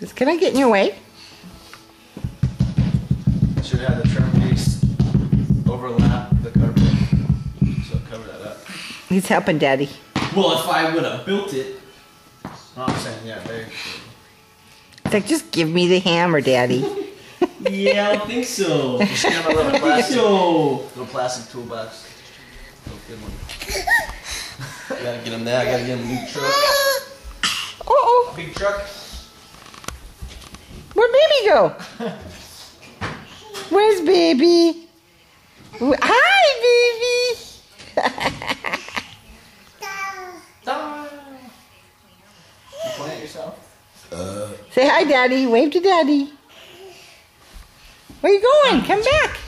Can I get in your way? Should have had the trim piece overlap the carpet, so cover that up. He's helping Daddy. Well, if I would have built it. No, I'm saying, yeah, there. It's like, just give me the hammer, Daddy. Yeah, I don't think so. You should have a little I think plastic, so. little plastic toolbox. Oh, good one. I gotta get him there. I gotta get him a new truck. Uh-oh. Big truck. Where'd baby go? Where's baby? Hi, baby. You point at yourself? Say hi, Daddy. Wave to Daddy. Where you going? Come back.